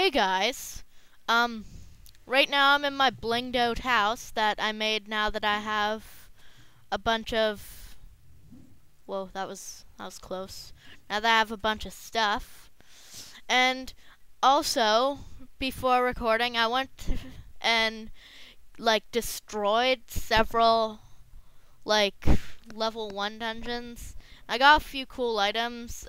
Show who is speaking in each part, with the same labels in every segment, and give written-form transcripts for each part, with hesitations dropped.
Speaker 1: Hey guys, right now I'm in my blinged out house that I made now that I have a bunch of, whoa, that was close. Now that I have a bunch of stuff. And also, before recording, I went and destroyed several like level 1 dungeons. I got a few cool items.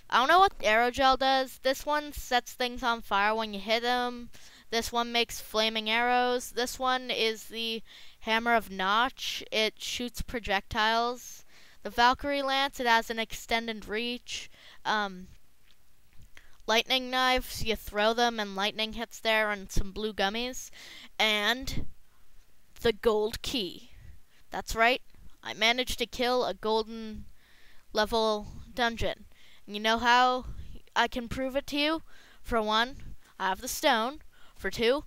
Speaker 1: I don't know what aerogel does. This one sets things on fire when you hit them. This one makes flaming arrows. This one is the Hammer of Notch. It shoots projectiles. The Valkyrie Lance, it has an extended reach. Lightning knives, you throw them and lightning hits there, and some blue gummies. And the gold key. That's right. I managed to kill a golden level dungeon. You know how I can prove it to you? For one, I have the stone. For two,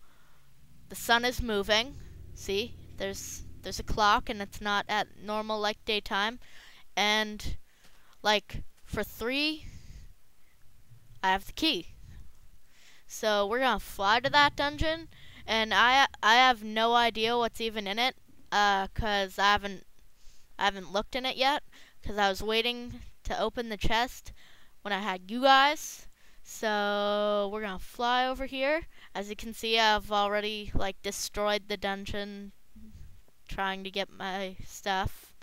Speaker 1: the sun is moving. See, there's a clock and it's not at normal like daytime. And for three, I have the key. So we're gonna fly to that dungeon, and I have no idea what's even in it, 'cause I haven't looked in it yet, 'cause I was waiting to open the chest when I had you guys. So we're gonna fly over here. As you can see, I've already destroyed the dungeon trying to get my stuff.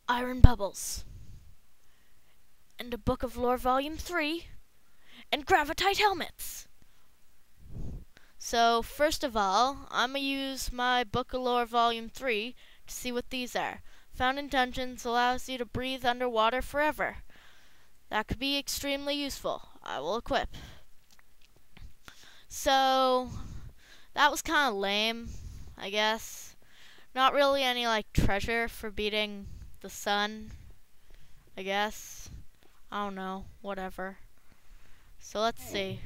Speaker 1: Iron bubbles. And a Book of Lore Volume 3. And gravitite helmets. So first of all, I'm gonna use my Book of Lore Volume 3 to see what these are. Found in dungeons allows you to breathe underwater forever. That could be extremely useful. I will equip. So, that was kind of lame, I guess. Not really any treasure for beating the sun, I guess. I don't know, whatever. So let's see.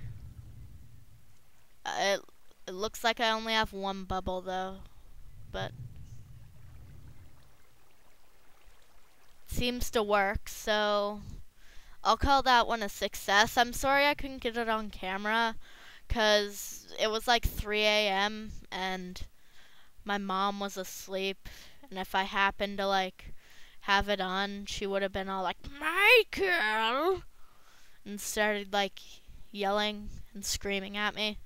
Speaker 1: It looks like I only have one bubble though, but seems to work, so I'll call that one a success. I'm sorry I couldn't get it on camera, 'cause it was 3 a.m. and my mom was asleep, and if I happened to have it on, she would have been all like, "Michael!" and started yelling and screaming at me.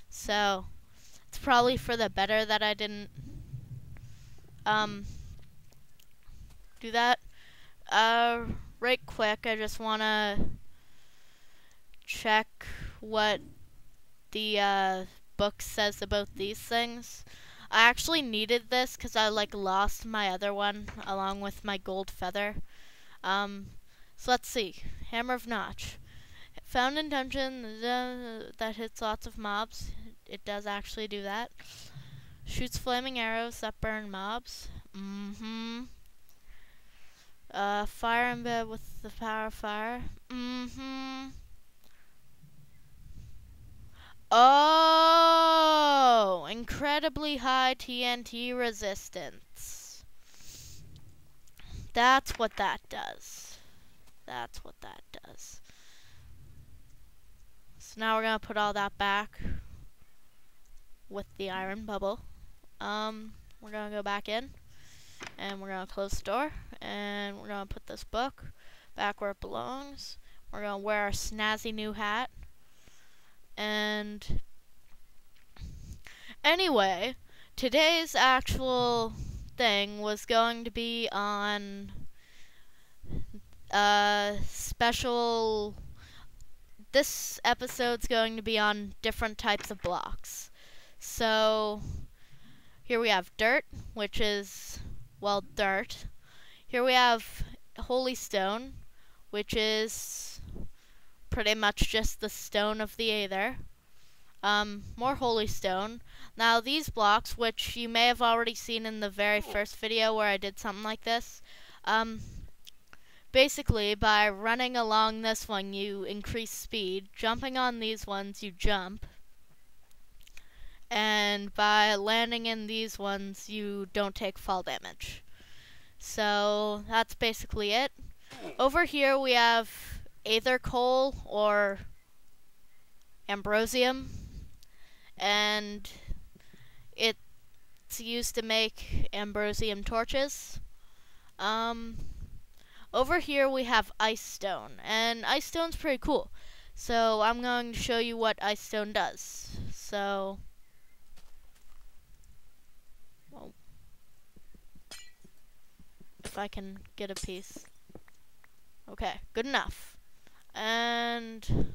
Speaker 1: So it's probably for the better that I didn't do that. Right quick, I just wanna check what the book says about these things. I actually needed this because I lost my other one along with my gold feather. So let's see. Hammer of Notch. Found in dungeon that hits lots of mobs. It does actually do that. Shoots flaming arrows that burn mobs. Fire in bed with the power of fire. Oh, incredibly high TNT resistance. That's what that does. That's what that does. So now we're gonna put all that back with the iron bubble. We're gonna go back in, and we're gonna close the door, and we're gonna put this book back where it belongs. We're gonna wear our snazzy new hat. And anyway, today's actual thing was going to be on special. This episode's going to be on different types of blocks. So here we have dirt, which is, well, dirt. Here we have holy stone, which is pretty much just the stone of the Aether. More holy stone. Now these blocks, which you may have already seen in the very first video where I did something like this, basically by running along this one you increase speed, jumping on these ones you jump, and by landing in these ones you don't take fall damage. So that's basically it. Over here we have Aether coal or ambrosium, and it's used to make ambrosium torches. Um, Over here we have ice stone, and ice stone's pretty cool. So I'm going to show you what ice stone does. So, well, if I can get a piece. Okay, good enough. And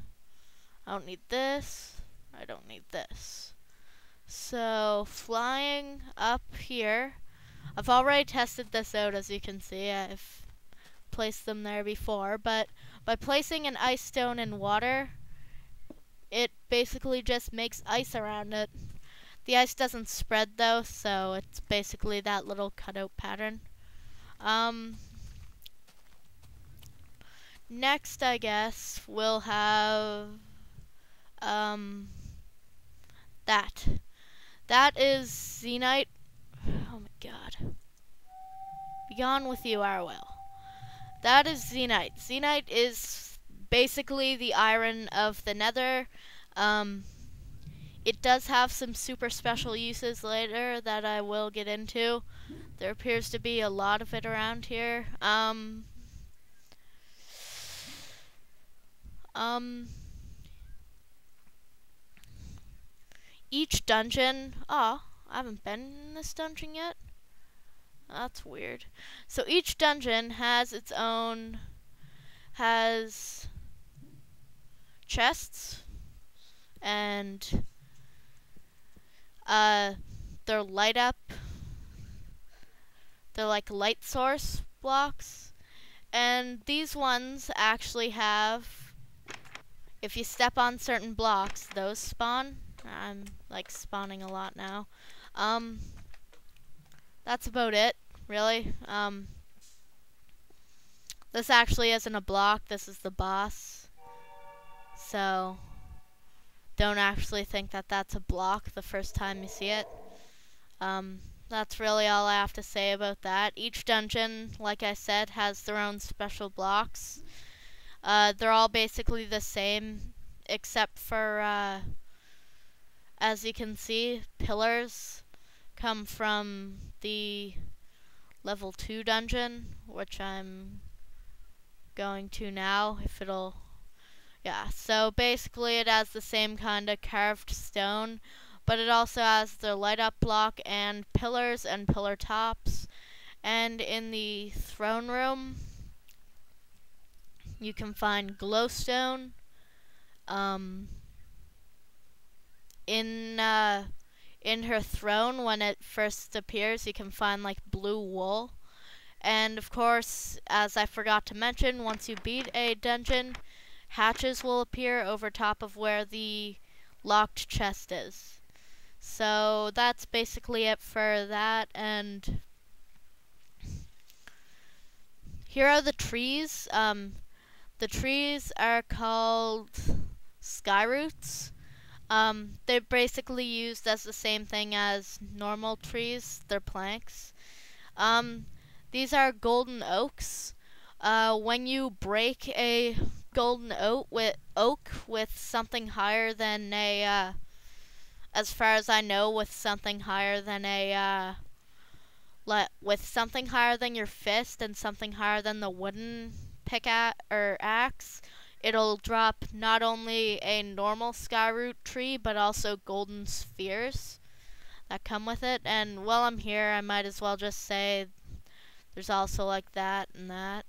Speaker 1: I don't need this. I don't need this. So flying up here, I've already tested this out, as you can see. I've placed them there before, but by placing an ice stone in water, it basically just makes ice around it. The ice doesn't spread though, so it's basically that little cutout pattern. Next, I guess we'll have that. That is Zenite. Oh my god. Be gone with you, Arwell. That is Zenite. Zenite is basically the iron of the Nether. It does have some super special uses later that I will get into. There appears to be a lot of it around here. Each dungeon. Oh, I haven't been in this dungeon yet. That's weird. So each dungeon has its own, has chests, and they're light up. They're like light source blocks, and these ones actually have, if you step on certain blocks, those spawn. I'm like spawning a lot now. That's about it, really. This actually isn't a block, this is the boss. So, don't actually think that that's a block the first time you see it. That's really all I have to say about that. Each dungeon, like I said, has their own special blocks. They're all basically the same, except for, as you can see, pillars come from the level 2 dungeon, which I'm going to now, if it'll, yeah. So basically it has the same kind of carved stone, but it also has the light up block and pillars and pillar tops. And in the throne room, you can find glowstone. In her throne, when it first appears, you can find like blue wool. And of course, as I forgot to mention, once you beat a dungeon, hatches will appear over top of where the locked chest is. So that's basically it for that. And here are the trees. The trees are called sky roots. They're basically used as the same thing as normal trees. They're planks. These are golden oaks. When you break a golden oak with something higher than a, as far as I know, with something higher than a, with something higher than your fist and something higher than the wooden pickaxe or axe, it'll drop not only a normal skyroot tree, but also golden spheres that come with it. And while I'm here, I might as well just say there's also like that and that.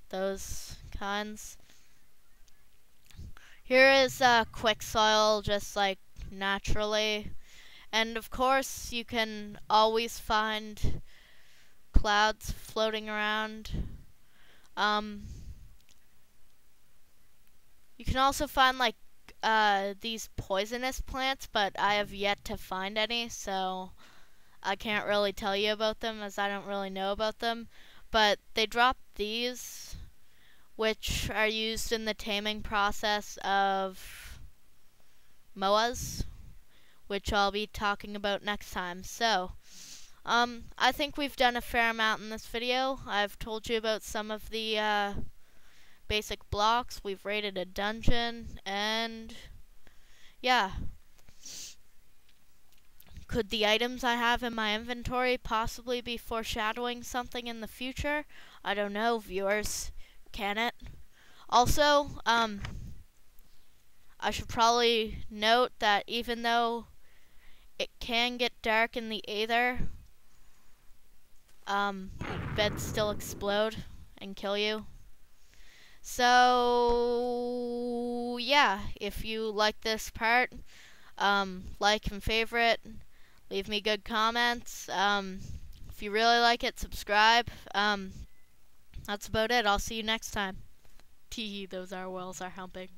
Speaker 1: Those kinds. Here is quick soil, just like naturally. And of course, you can always find clouds floating around. You can also find like these poisonous plants, but I have yet to find any, so I can't really tell you about them as I don't really know about them. But they drop these, which are used in the taming process of moas, which I'll be talking about next time. So, I think we've done a fair amount in this video. I've told you about some of the basic blocks. We've raided a dungeon, and yeah. Could the items I have in my inventory possibly be foreshadowing something in the future? I don't know, viewers. Can it? Also, I should probably note that even though it can get dark in the Aether, beds still explode and kill you. So, yeah, if you like this part, like and favorite, leave me good comments. If you really like it, subscribe. That's about it. I'll see you next time. Teehee, those are wells are humping.